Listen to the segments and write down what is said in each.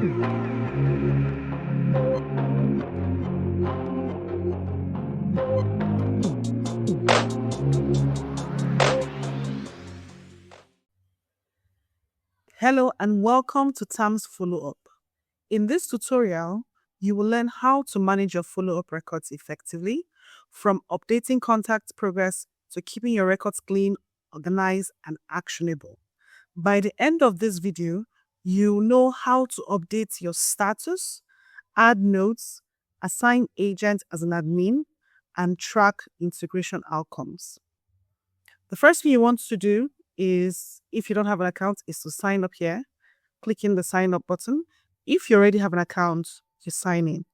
Hello and welcome to TAMS Follow Up. In this tutorial, you will learn how to manage your follow-up records effectively, from updating contact progress to keeping your records clean, organized, and actionable. By the end of this video, you know how to update your status, add notes, assign agent as an admin, and track integration outcomes. The first thing you want to do is, if you don't have an account, is to sign up here, clicking the sign up button. If you already have an account, you sign in.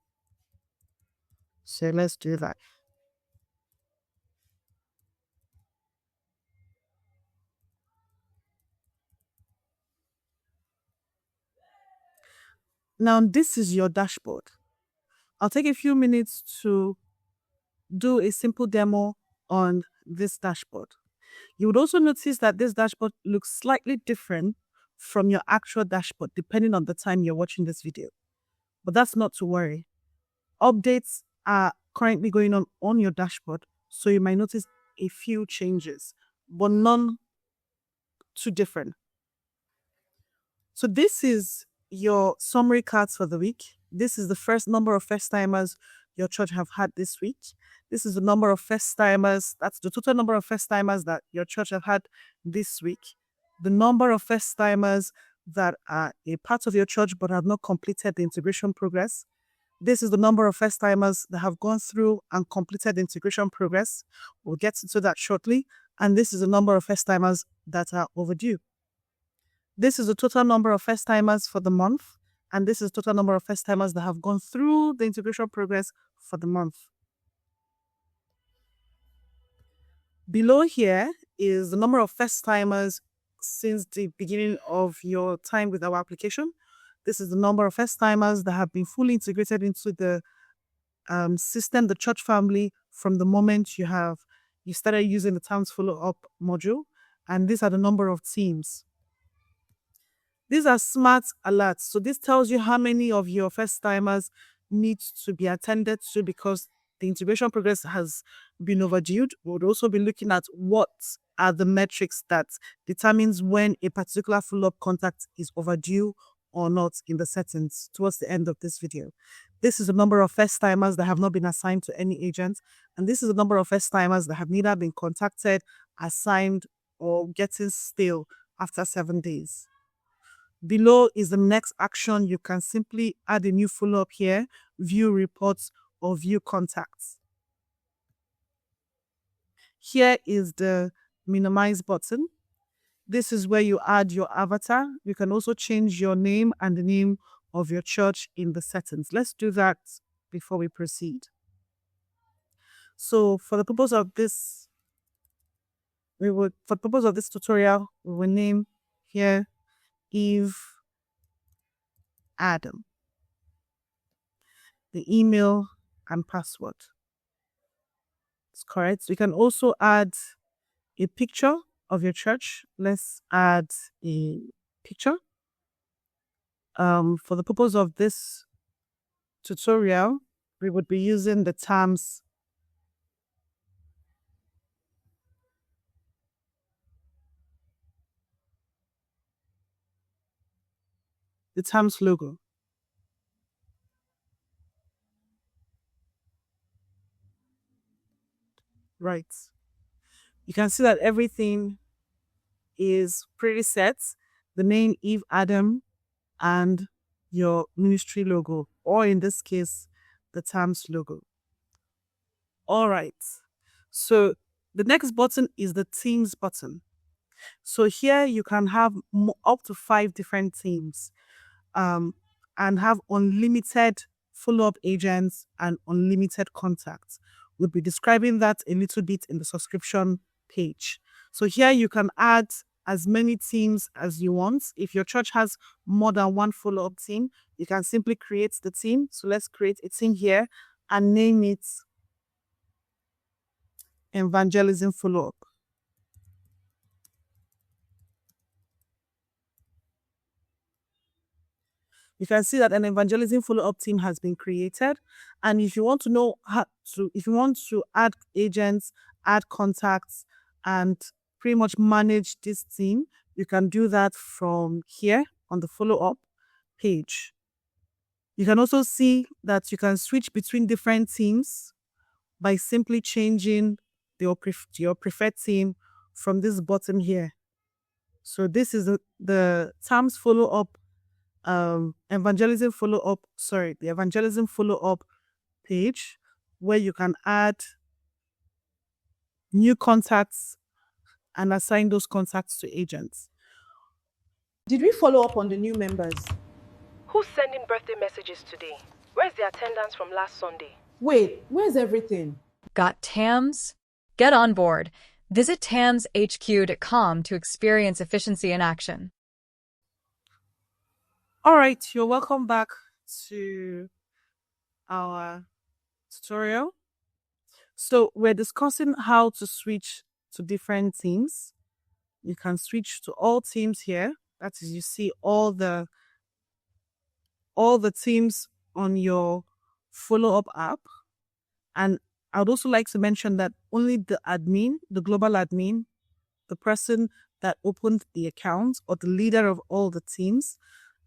So let's do that. Now, this is your dashboard. I'll take a few minutes to do a simple demo on this dashboard. You would also notice that this dashboard looks slightly different from your actual dashboard, depending on the time you're watching this video. But that's not to worry. Updates are currently going on your dashboard, so you might notice a few changes, but none too different. So this is your summary cards for the week. This is the first number of first-timers your church have had this week. This is the number of first-timers, that's the total number of first-timers that your church have had this week. The number of first-timers that are a part of your church but have not completed the integration progress. This is the number of first-timers that have gone through and completed the integration progress. We'll get to that shortly. And this is the number of first-timers that are overdue. This is the total number of first-timers for the month. And this is the total number of first-timers that have gone through the integration progress for the month. Below here is the number of first-timers since the beginning of your time with our application. This is the number of first-timers that have been fully integrated into the system, the church family, from the moment you started using the TAMS Follow Up module. And these are the number of teams. These are smart alerts. So this tells you how many of your first-timers need to be attended to because the integration progress has been overdue. We'll also be looking at what are the metrics that determines when a particular follow-up contact is overdue or not in the settings towards the end of this video. This is the number of first-timers that have not been assigned to any agent. And this is the number of first-timers that have neither been contacted, assigned, or getting stale after 7 days. Below is the next action. You can simply add a new follow-up here, view reports, or view contacts. Here is the minimize button. This is where you add your avatar. You can also change your name and the name of your church in the settings. Let's do that before we proceed. So for the purpose of this, tutorial, we will name here Eve Adam. The email and password. It's correct. We can also add a picture of your church. Let's add a picture. For the purpose of this tutorial, we would be using the TAMS logo. Right. You can see that everything is pretty set. The name Eve Adam and your ministry logo, or in this case, the TAMS logo. All right. So the next button is the teams button. So here you can have up to 5 different teams and have unlimited follow-up agents and unlimited contacts. We'll be describing that a little bit in the subscription page. So here you can add as many teams as you want. If your church has more than one follow-up team, you can simply create the team. So let's create a team here and name it Evangelism Follow-Up. you can see that an evangelism follow-up team has been created. And if you want to know if you want to add agents, add contacts, and pretty much manage this team, you can do that from here on the follow-up page. You can also see that you can switch between different teams by simply changing your preferred team from this button here. So this is the TAMS follow up, evangelism follow up. Sorry, the evangelism follow up page where you can add new contacts and assign those contacts to agents. Did we follow up on the new members? Who's sending birthday messages today? Where's the attendance from last Sunday? Wait, where's everything? Got TAMS? Get on board. Visit tamshq.com to experience efficiency in action. All right, you're welcome back to our tutorial. So we're discussing how to switch to different teams. You can switch to all teams here. That is, you see all the teams on your follow-up app. And I would also like to mention that only the admin, the global admin, the person that opened the account or the leader of all the teams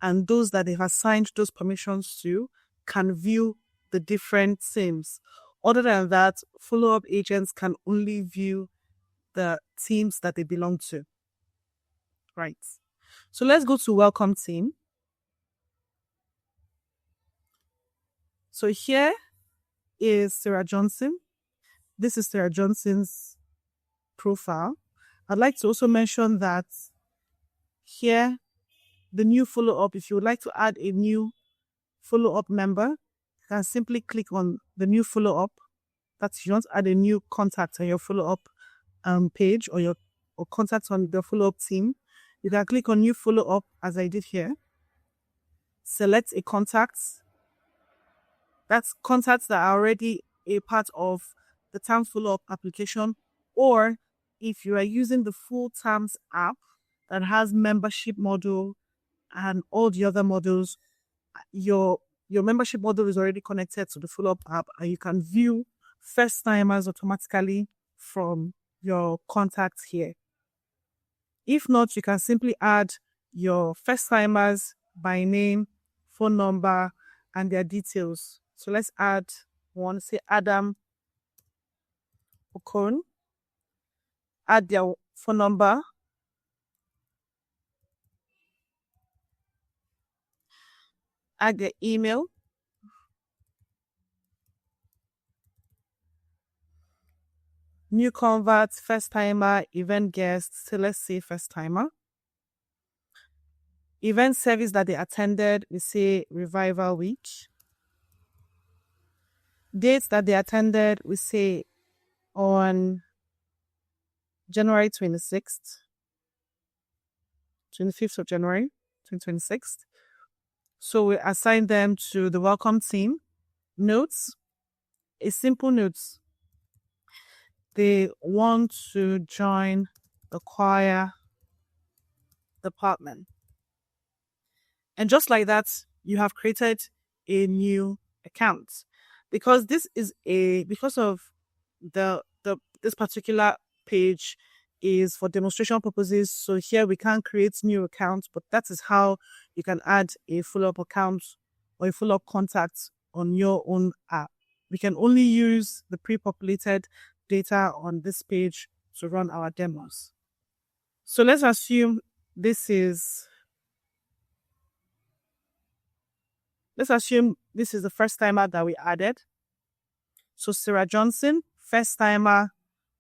and those that they've assigned those permissions to can view the different teams. Other than that, follow-up agents can only view the teams that they belong to. Right. So let's go to welcome team. So here is Sarah Johnson. This is Sarah Johnson's profile. I'd like to also mention that here, the new follow-up, if you would like to add a new follow-up member, you can simply click on the new follow-up. That's if you want to add a new contact on your follow-up page or contact on the follow-up team. You can click on new follow-up as I did here. Select a contact. That's contacts that are already a part of the TAMS follow-up application, or if you are using the full TAMS app that has membership module and all the other modules, your membership module is already connected to the follow-up app, and you can view first-timers automatically from your contacts here. If not, you can simply add your first-timers by name, phone number, and their details. So let's add one, say Adam Okon. Add their phone number. Add their email. New convert, first timer, event guest. So let's say first timer. Event service that they attended, we say Revival Week. Dates that they attended, we say on January 26th, 25th of January, 2026. So we assign them to the welcome team. Notes, a simple notes. They want to join the choir department. And just like that, you have created a new account. Because this particular page is for demonstration purposes. So here we can't create new accounts, but that is how you can add a follow-up account or a follow-up contact on your own app. We can only use the pre-populated data on this page to run our demos. So let's assume this is the first timer that we added. So Sarah Johnson, first timer,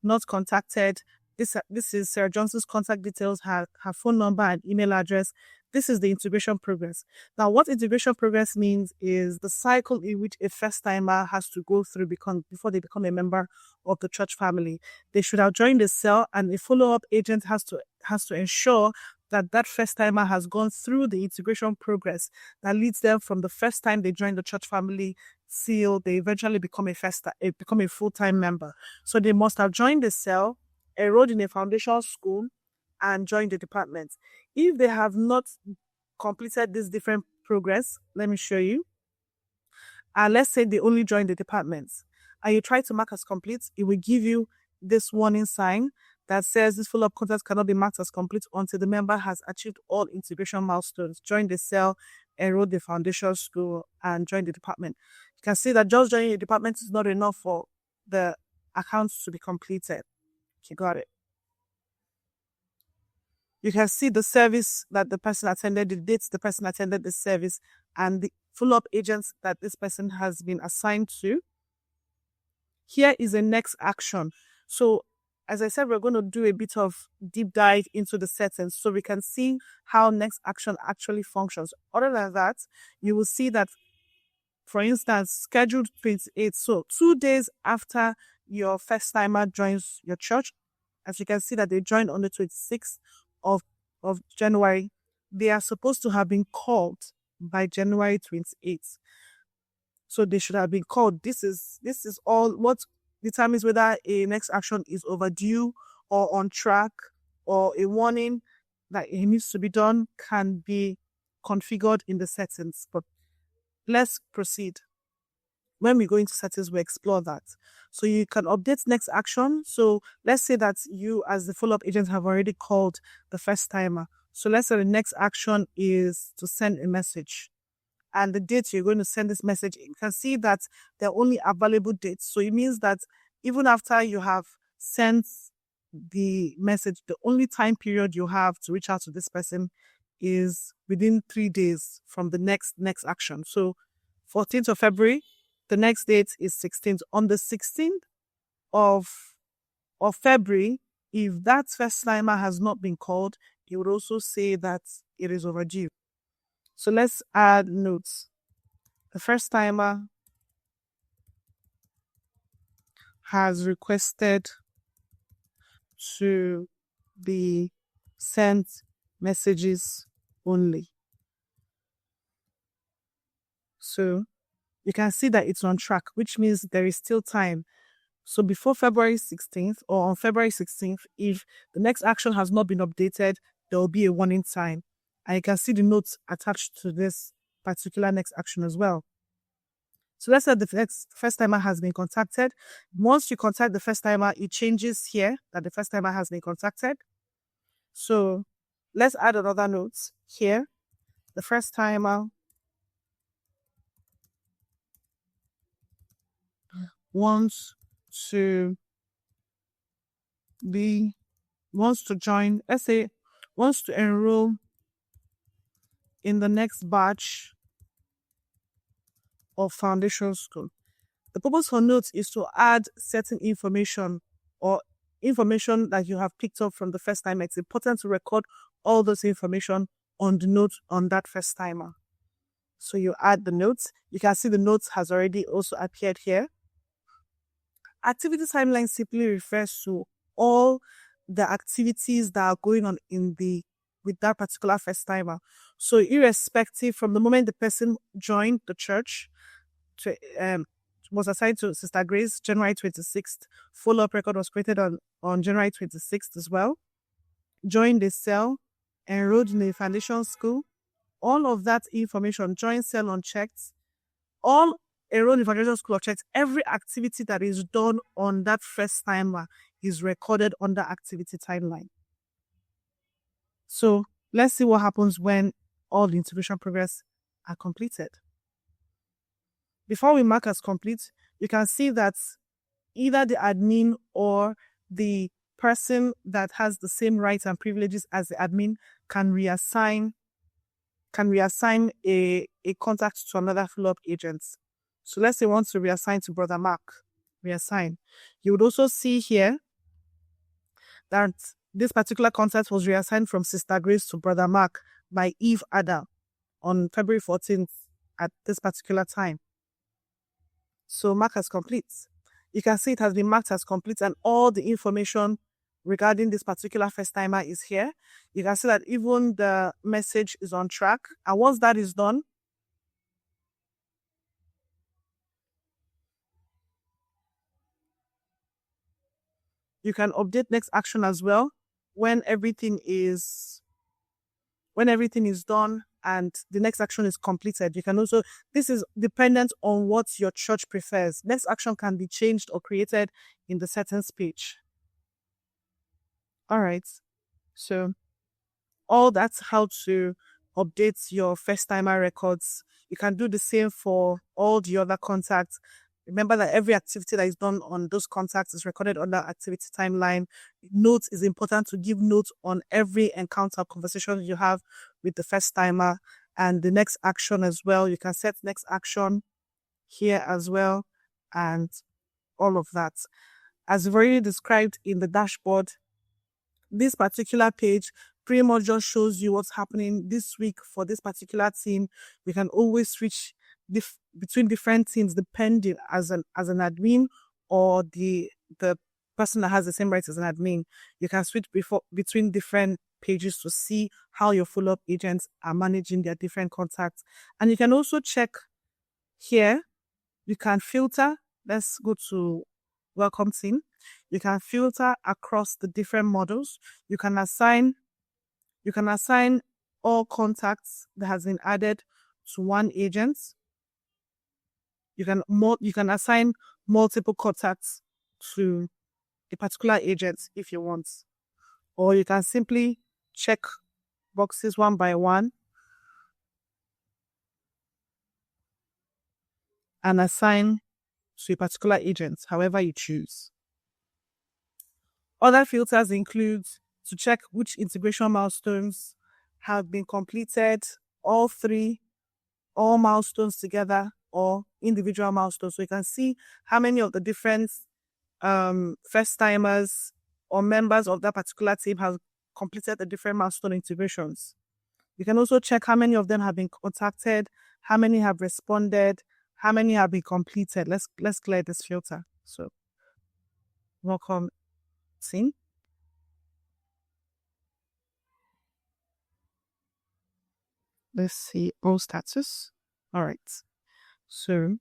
not contacted. This is Sarah Johnson's contact details, her phone number and email address. This is the integration progress. Now, what integration progress means is the cycle in which a first timer has to go through before they become a member of the church family. They should have joined the cell, and a follow-up agent has to ensure that first timer has gone through the integration progress that leads them from the first time they join the church family till they eventually become a full-time member. So they must have joined the cell, enrolled in a foundation school, and joined the department. If they have not completed these different progress. Let me show you. And let's say they only joined the departments and you try to mark as complete, it will give you this warning sign that says this follow-up contact cannot be marked as complete until the member has achieved all integration milestones, joined the cell, enrolled the foundation school, and joined the department. You can see that just joining the department is not enough for the accounts to be completed. You got it. You can see the service that the person attended, the dates the person attended the service, and the follow-up agents that this person has been assigned to. Here is the next action. So, as I said, we're going to do a bit of deep dive into the settings so we can see how next action actually functions. Other than that, you will see that, for instance, scheduled 28, so 2 days after your first timer joins your church, as you can see that they joined on the 26th of January, they are supposed to have been called by January 28th. So they should have been called. This is all what determines whether a next action is overdue or on track, or a warning that it needs to be done can be configured in the settings. But let's proceed. When we go into settings, we explore that. So you can update next action. So let's say that you, as the follow-up agent, have already called the first timer. So let's say the next action is to send a message. And the date you're going to send this message, you can see that there are only available dates. So it means that even after you have sent the message, the only time period you have to reach out to this person is within 3 days from the next action. So 14th of February, the next date is 16th. On the 16th of February, if that first timer has not been called, it would also say that it is overdue. So let's add notes. The first timer has requested to be sent messages only. So you can see that it's on track, which means there is still time. So before February 16th or on February 16th, if the next action has not been updated, there will be a warning sign. And you can see the notes attached to this particular next action as well. So let's say the first timer has been contacted. Once you contact the first timer, it changes here that the first timer has been contacted. So let's add another note here. The first timer wants to join, let's say, wants to enroll in the next batch of foundation school. The purpose for notes is to add certain information or information that you have picked up from the first timer. It's important to record all those information on the note on that first timer. So you add the notes. You can see the notes has already also appeared here. Activity timeline simply refers to all the activities that are going on with that particular first timer. So irrespective from the moment the person joined the church, was assigned to Sister Grace January 26th, follow-up record was created on January 26th as well, joined the cell, enrolled in the foundation school, all of that information, joined cell unchecked, all enrolled in foundation school unchecked, every activity that is done on that first timer is recorded on the activity timeline. So let's see what happens when all the integration progress are completed. Before we mark as complete, you can see that either the admin or the person that has the same rights and privileges as the admin can reassign a contact to another follow-up agent. So let's say we want to reassign to Brother Mark. Reassign. You would also see here that this particular contact was reassigned from Sister Grace to Brother Mark by Eve Ada on February 14th at this particular time. So mark as complete. You can see it has been marked as complete and all the information regarding this particular first timer is here. You can see that even the message is on track. And once that is done, you can update next action as well when everything is done and the next action is completed. You can also, this is dependent on what your church prefers. Next action can be changed or created in the settings page. All right. So all that's how to update your first timer records. You can do the same for all the other contacts. Remember that every activity that is done on those contacts is recorded on that activity timeline. Notes is important to give notes on every encounter conversation you have with the first timer, and the next action as well. You can set next action here as well, and all of that. As we've already described in the dashboard, this particular page pretty much just shows you what's happening this week for this particular team. We can always switch between different teams depending as an admin or the person that has the same rights as an admin. You can switch between different pages to see how your follow-up agents are managing their different contacts. And you can also check here. You can filter. Let's go to welcome team. You can filter across the different models. You can assign all contacts that has been added to one agent. You can assign multiple contacts to a particular agent if you want. Or you can simply check boxes one by one and assign to a particular agent, however you choose. Other filters include to check which integration milestones have been completed, all three, all milestones together, or individual milestones. So you can see how many of the different first timers or members of that particular team have completed the different milestone integrations. You can also check how many of them have been contacted, how many have responded, how many have been completed. Let's clear this filter. So welcome team. Let's see all status. All right. So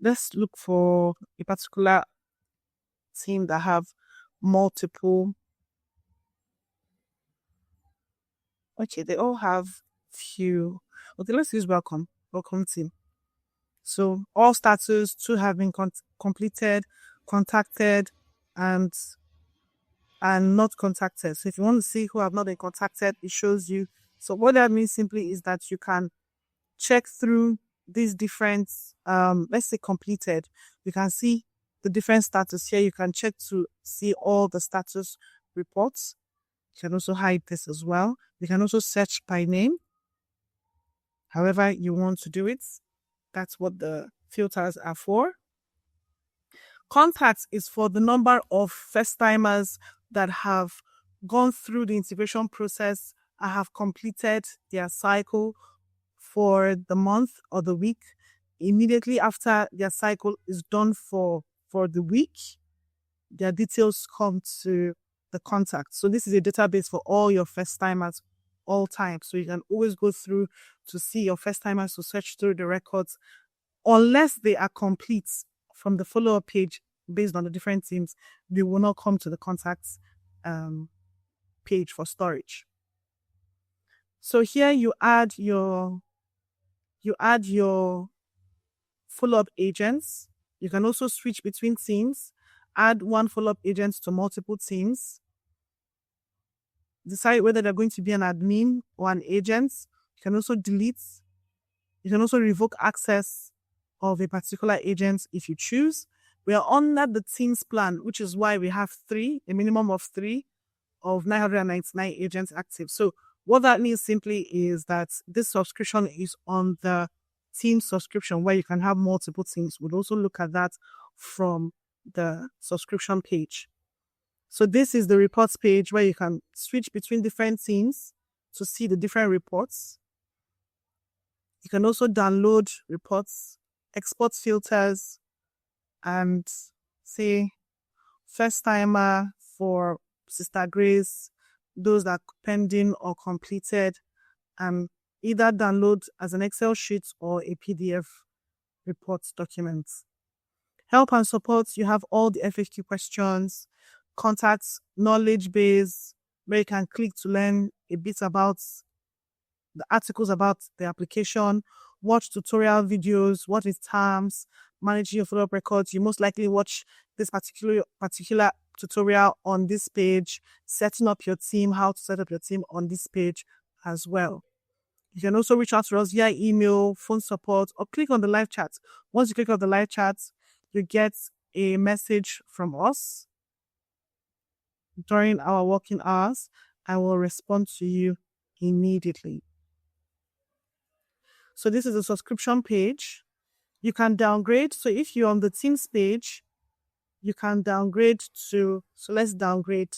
let's look for a particular team that have multiple. Okay, they all have few. Okay, let's use welcome team. So all status, 2 have been completed, contacted, and not contacted. So if you want to see who have not been contacted, it shows you. So what that means simply is that you can check through these different, let's say completed. You can see the different status here. You can check to see all the status reports. You can also hide this as well. You can also search by name, however you want to do it. That's what the filters are for. Contacts is for the number of first timers that have gone through the integration process and have completed their cycle for the month or the week. Immediately after their cycle is done for the week, their details come to the contact. So this is a database for all your first timers all time. So you can always go through to see your first timers, to search through the records, unless they are complete from the follow-up page based on the different teams. They will not come to the contacts page for storage. So here you add your follow-up agents. You can also switch between teams, add one follow-up agent to multiple teams, decide whether they're going to be an admin or an agent. You can also delete. You can also revoke access of a particular agent if you choose. We are under the teams plan, which is why we have a minimum of 3 of 999 agents active. So what that means simply is that this subscription is on the team subscription where you can have multiple teams. We'll also look at that from the subscription page. So this is the reports page where you can switch between different teams to see the different reports. You can also download reports, export filters, and say first timer for Sister Grace, those that are pending or completed, and either download as an Excel sheet or a PDF report document. Help and support, you have all the FAQ questions, contacts, knowledge base, where you can click to learn a bit about the articles about the application, watch tutorial videos, what is TAMS, managing your follow-up records. You most likely watch this particular tutorial on this page, setting up your team, how to set up your team on this page as well. You can also reach out to us via email, phone support, or click on the live chat. Once you click on the live chat, you get a message from us during our working hours. I will respond to you immediately. So this is a subscription page. You can downgrade. So if you're on the Teams page, you can downgrade to, so let's downgrade.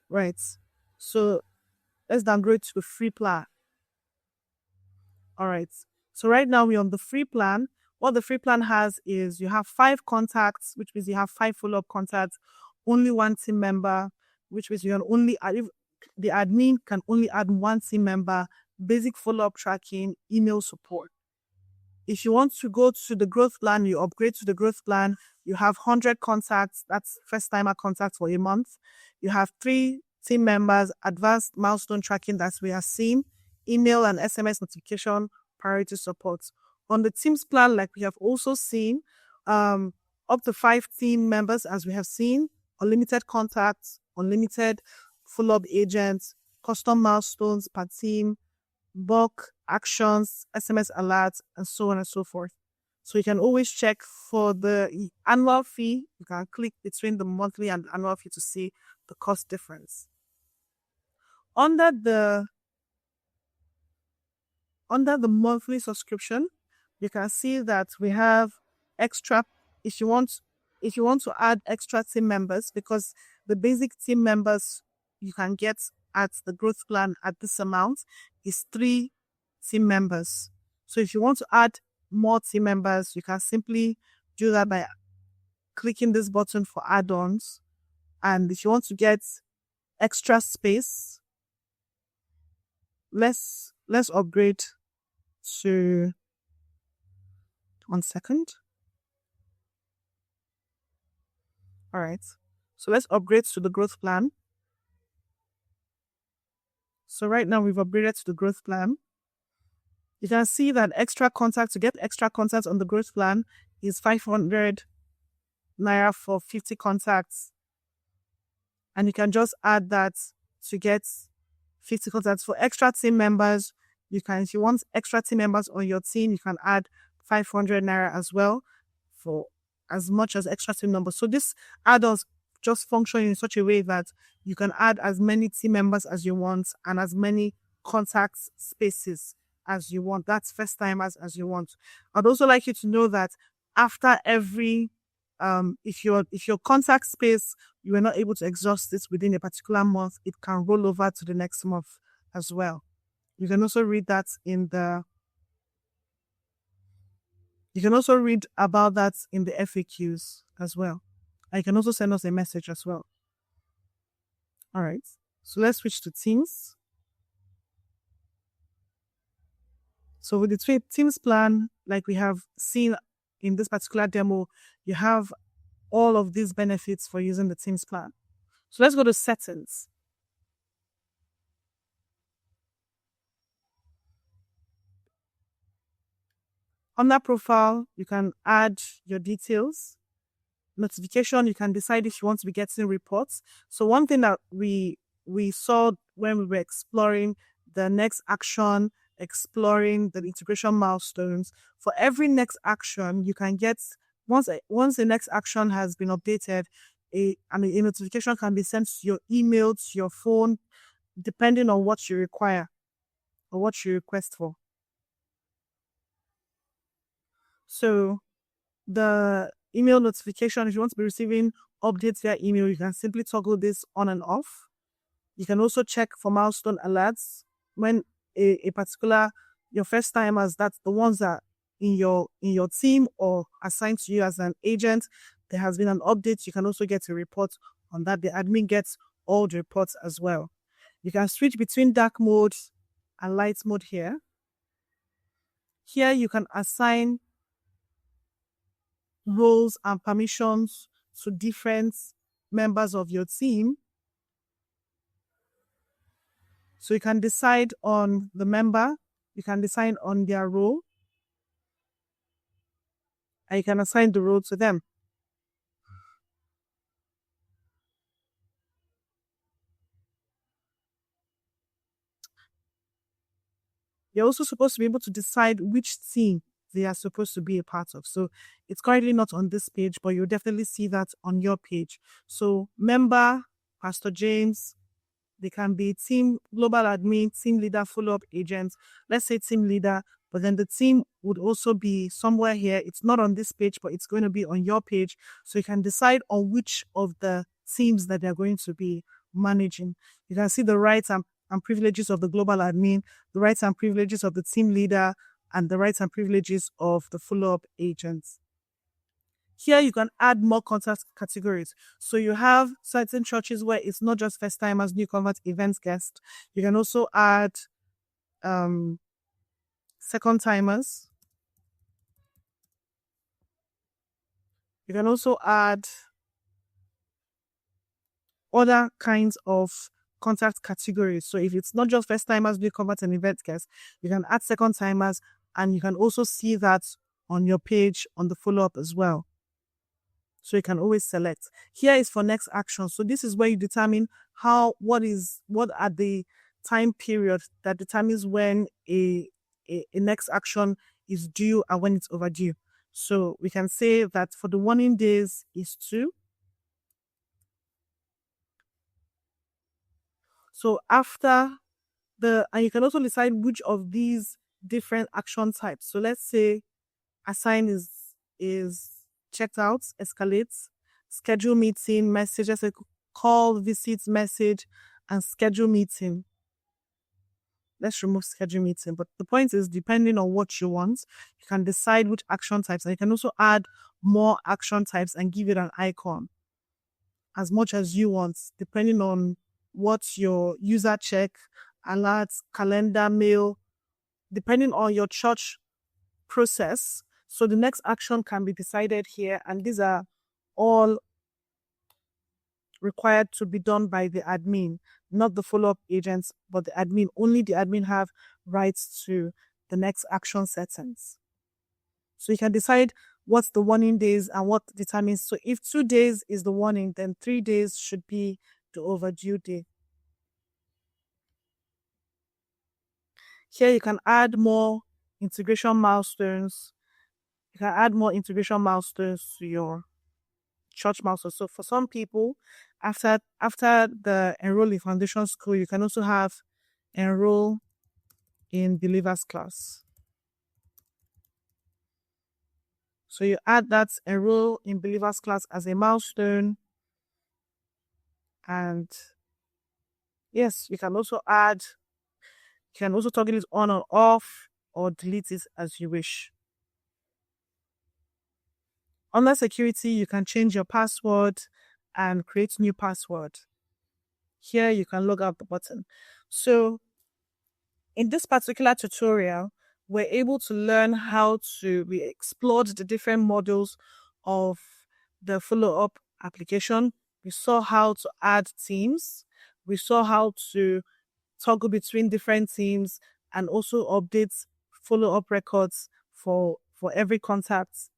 Right. So let's downgrade to the free plan. All right. So right now we're on the free plan. What the free plan has is you have 5 contacts, which means you have 5 follow-up contacts, only 1 team member, which means you can only add, the admin can only add 1 team member, basic follow-up tracking, email support. If you want to go to the growth plan, you upgrade to the growth plan. You have 100 contacts. That's first-timer contacts for a month. You have 3 team members, advanced milestone tracking that we are seeing, email and SMS notification, priority support. On the Teams plan, like we have also seen, up to 5 team members, as we have seen, unlimited contacts, unlimited follow-up agents, custom milestones per team, bulk actions, SMS alerts, and so on and so forth. So you can always check for the annual fee. You can click between the monthly and annual fee to see the cost difference. Under the monthly subscription, you can see that we have extra, if you want to add extra team members, because the basic team members you can get at the growth plan at this amount is 3 team members. So if you want to add more team members, you can simply do that by clicking this button for add-ons. And if you want to get extra space, let's upgrade to 1 second. All right. So let's upgrade to the growth plan. So right now we've upgraded to the growth plan. You can see that extra contacts, to get extra contacts on the growth plan is 500 Naira for 50 contacts. And you can just add that to get 50 contacts. For extra team members, you can, if you want extra team members on your team, you can add 500 Naira as well for as much as extra team members. So this add-ons just function in such a way that you can add as many team members as you want and as many contact spaces as you want. That's first timers as you want. I'd also like you to know that after every if your contact space, you are not able to exhaust it within a particular month, it can roll over to the next month as well. You can also read that you can also read about that in the FAQs as well. And you can also send us a message as well. All right. So let's switch to Teams. So with the Teams plan, like we have seen in this particular demo, you have all of these benefits for using the Teams plan. So let's go to settings. On that profile, you can add your details. Notification, you can decide if you want to be getting reports. So one thing that we saw when we were exploring the next action, exploring the integration milestones, for every next action, you can get, once the next action has been updated, a notification can be sent to your email, to your phone, depending on what you require or what you request for. So the email notification, if you want to be receiving updates via email, you can simply toggle this on and off. You can also check for milestone alerts when a particular, your first timers, that's the ones that in your team or assigned to you as an agent, there has been an update. You can also get a report on that. The admin gets all the reports as well. You can switch between dark mode and light mode here. Here you can assign roles and permissions to different members of your team. So you can decide on the member, you can decide on their role, and you can assign the role to them. You're also supposed to be able to decide which team they are supposed to be a part of. So it's currently not on this page, but you'll definitely see that on your page. So member, Pastor James, they can be team global admin, team leader, follow-up agent. Let's say team leader, but then the team would also be somewhere here. It's not on this page, but it's going to be on your page. So you can decide on which of the teams that they're going to be managing. You can see the rights and privileges of the global admin, the rights and privileges of the team leader, and the rights and privileges of the follow-up agents. Here you can add more contact categories. So you have certain churches where it's not just first timers, new converts, events guests. You can also add second timers. You can also add other kinds of contact categories. So if it's not just first timers, new converts, and event guests, you can add second timers, and you can also see that on your page on the follow up as well. So you can always select. Here is for next action. So this is where you determine what are the time period that determines when a next action is due and when it's overdue. So we can say that for the warning days is 2. So after and you can also decide which of these different action types. So let's say assign is checked out, escalates, schedule meeting, message, as a call, visit, message, and schedule meeting. Let's remove schedule meeting. But the point is, depending on what you want, you can decide which action types, and you can also add more action types and give it an icon as much as you want, depending on what your user check, alerts, calendar, mail, depending on your church process. So the next action can be decided here, and these are all required to be done by the admin, not the follow-up agents, but the admin. Only the admin have rights to the next action settings. So you can decide what's the warning days and what determines. So if 2 days is the warning, then 3 days should be the overdue day. Here you can add more integration milestones. You can add more integration milestones to your church milestones. So for some people, after the enroll in foundation school, you can also have enroll in believers class. So you add that enroll in believers class as a milestone. And yes, you can also toggle it on or off or delete it as you wish. Under security, you can change your password and create new password. Here you can log out the button. So in this particular tutorial, we're able to learn we explored the different models of the follow-up application. We saw how to add teams. We saw how to toggle between different teams and also update follow-up records for every contact.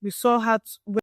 We saw how to